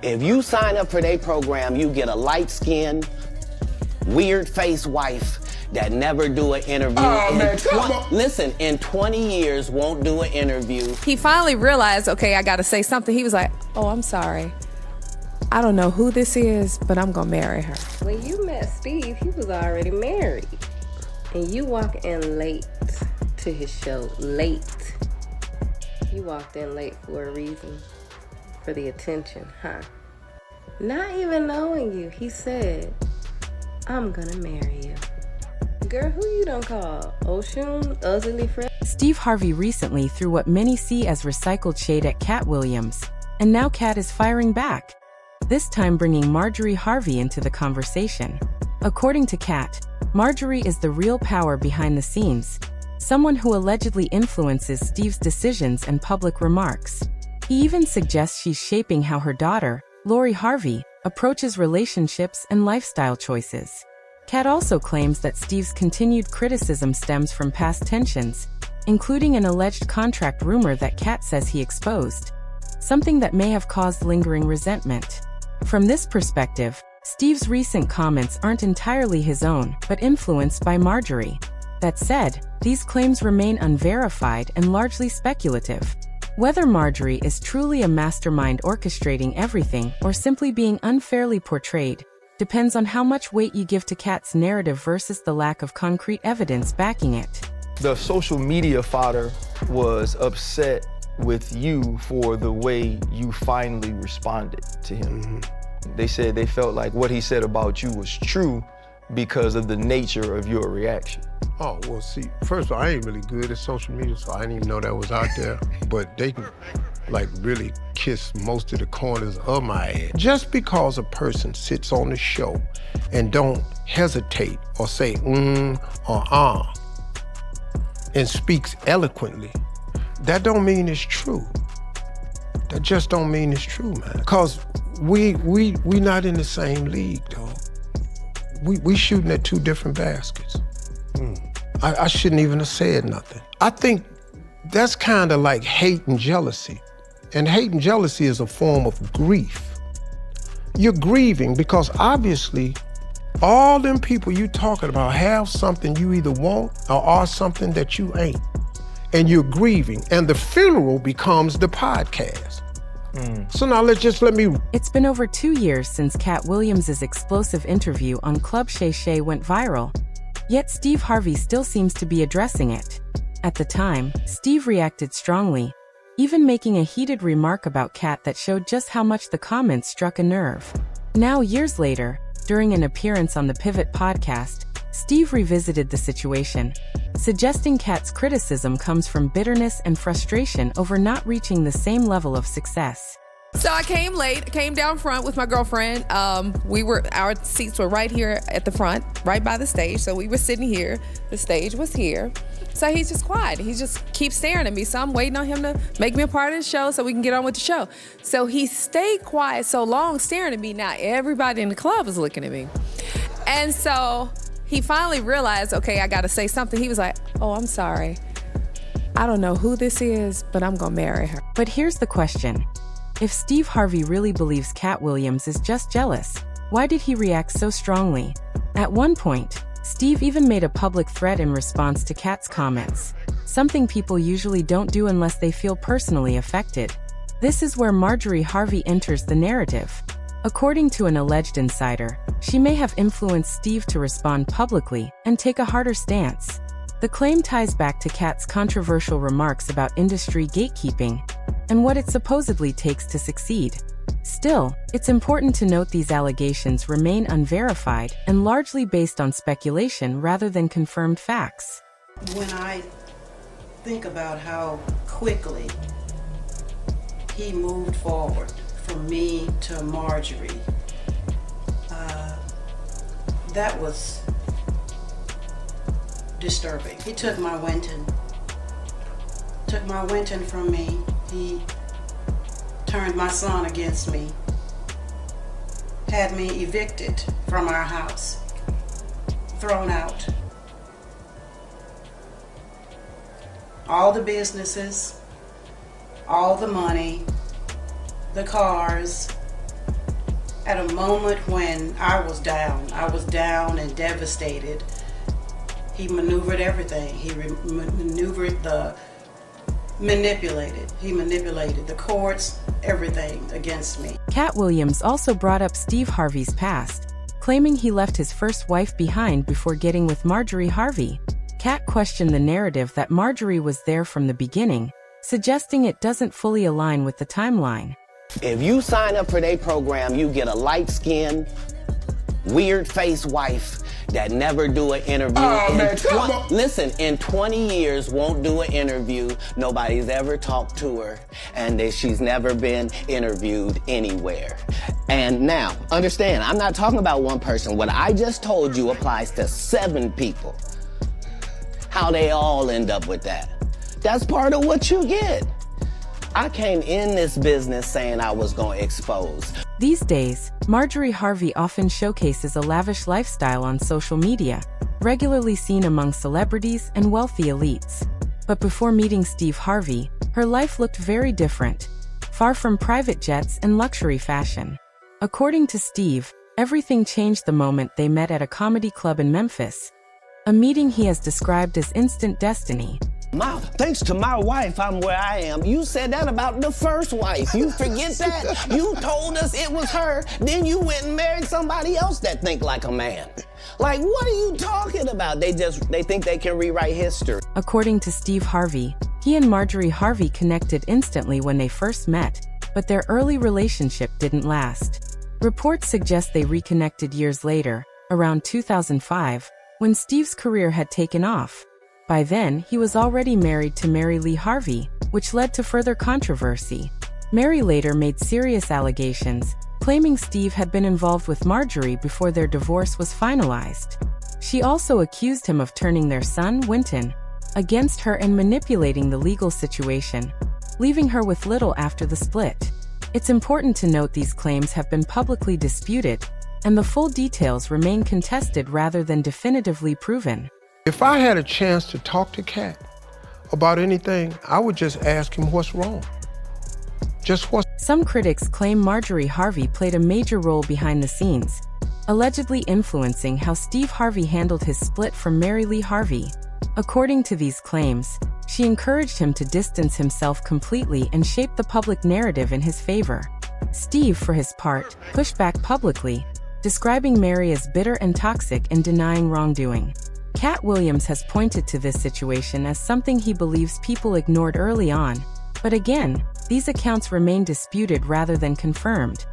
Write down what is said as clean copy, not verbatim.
If you sign up for their program, you get a light-skinned, weird-faced wife that never do an interview. Oh, man, come on. Listen, in 20 years, won't do an interview. He finally realized, okay, I got to say something. He was like, oh, I'm sorry. I don't know who this is, but I'm going to marry her. When you met Steve, he was already married. And you walk in late to his show. Late. You walked in late for a reason. For the attention, huh? Not even knowing you, he said, I'm gonna marry you. Girl, who you done call? Ocean, ugly friend? Steve Harvey recently threw what many see as recycled shade at Katt Williams, and now Katt is firing back, this time bringing Marjorie Harvey into the conversation. According to Katt, Marjorie is the real power behind the scenes, someone who allegedly influences Steve's decisions and public remarks. He even suggests she's shaping how her daughter, Lori Harvey, approaches relationships and lifestyle choices. Katt also claims that Steve's continued criticism stems from past tensions, including an alleged contract rumor that Katt says he exposed, something that may have caused lingering resentment. From this perspective, Steve's recent comments aren't entirely his own, but influenced by Marjorie. That said, these claims remain unverified and largely speculative. Whether Marjorie is truly a mastermind orchestrating everything or simply being unfairly portrayed depends on how much weight you give to Katt's narrative versus the lack of concrete evidence backing it. The social media fodder was upset with you for the way you finally responded to him. Mm-hmm. They said they felt like what he said about you was true because of the nature of your reaction. Oh, well, see, first of all, I ain't really good at social media, so I didn't even know that was out there. But they can, like, really kiss most of the corners of my head. Just because a person sits on the show and don't hesitate or say or and speaks eloquently, that don't mean it's true. That just don't mean it's true, man. Because we not in the same league, dog. We shooting at two different baskets. I shouldn't even have said nothing. I think that's kind of like hate and jealousy. And hate and jealousy is a form of grief. You're grieving because obviously all them people you talking about have something you either want or are something that you ain't. And you're grieving, and the funeral becomes the podcast. So now let me... It's been over 2 years since Katt Williams' explosive interview on Club Shay Shay went viral. Yet Steve Harvey still seems to be addressing it. At the time, Steve reacted strongly, even making a heated remark about Katt that showed just how much the comments struck a nerve. Now, years later, during an appearance on the Pivot podcast, Steve revisited the situation, suggesting Katt's criticism comes from bitterness and frustration over not reaching the same level of success. So I came late, came down front with my girlfriend. Our seats were right here at the front, right by the stage. So we were sitting here, the stage was here. So he's just quiet. He just keeps staring at me. So I'm waiting on him to make me a part of the show so we can get on with the show. So he stayed quiet so long, staring at me. Now everybody in the club is looking at me. And so he finally realized, okay, I got to say something. He was like, oh, I'm sorry. I don't know who this is, but I'm going to marry her. But here's the question. If Steve Harvey really believes Katt Williams is just jealous, why did he react so strongly? At one point, Steve even made a public threat in response to Katt's comments, something people usually don't do unless they feel personally affected. This is where Marjorie Harvey enters the narrative. According to an alleged insider, she may have influenced Steve to respond publicly and take a harder stance. The claim ties back to Katt's controversial remarks about industry gatekeeping and what it supposedly takes to succeed. Still, it's important to note these allegations remain unverified and largely based on speculation rather than confirmed facts. When I think about how quickly he moved forward from me to Marjorie, that was disturbing. He took my Winton from me. He turned my son against me, had me evicted from our house, thrown out. All the businesses, all the money, the cars, at a moment when I was down and devastated, he maneuvered everything. He maneuvered He manipulated the courts, everything against me. Katt Williams also brought up Steve Harvey's past, claiming he left his first wife behind before getting with Marjorie Harvey. Katt questioned the narrative that Marjorie was there from the beginning, suggesting it doesn't fully align with the timeline. If you sign up for their program, you get a light-skinned, weird-faced wife that never do an interview. Oh, man, come on. Listen, in 20 years, won't do an interview. Nobody's ever talked to her, and that she's never been interviewed anywhere. And now, understand, I'm not talking about one person. What I just told you applies to 7 people. How they all end up with that. That's part of what you get. I came in this business saying I was going to expose. These days, Marjorie Harvey often showcases a lavish lifestyle on social media, regularly seen among celebrities and wealthy elites. But before meeting Steve Harvey, her life looked very different, far from private jets and luxury fashion. According to Steve, everything changed the moment they met at a comedy club in Memphis, a meeting he has described as instant destiny. Thanks to my wife, I'm where I am. You said that about the first wife. You forget that? You told us it was her, then you went and married somebody else that think like a man. Like, what are you talking about? They think they can rewrite history. According to Steve Harvey, he and Marjorie Harvey connected instantly when they first met, but their early relationship didn't last. Reports suggest they reconnected years later, around 2005, when Steve's career had taken off. By then, he was already married to Mary Lee Harvey, which led to further controversy. Mary later made serious allegations, claiming Steve had been involved with Marjorie before their divorce was finalized. She also accused him of turning their son, Winton, against her and manipulating the legal situation, leaving her with little after the split. It's important to note these claims have been publicly disputed, and the full details remain contested rather than definitively proven. If I had a chance to talk to Katt about anything, I would just ask him what's wrong. Some critics claim Marjorie Harvey played a major role behind the scenes, allegedly influencing how Steve Harvey handled his split from Mary Lee Harvey. According to these claims, she encouraged him to distance himself completely and shape the public narrative in his favor. Steve, for his part, pushed back publicly, describing Mary as bitter and toxic and denying wrongdoing. Katt Williams has pointed to this situation as something he believes people ignored early on, but again, these accounts remain disputed rather than confirmed.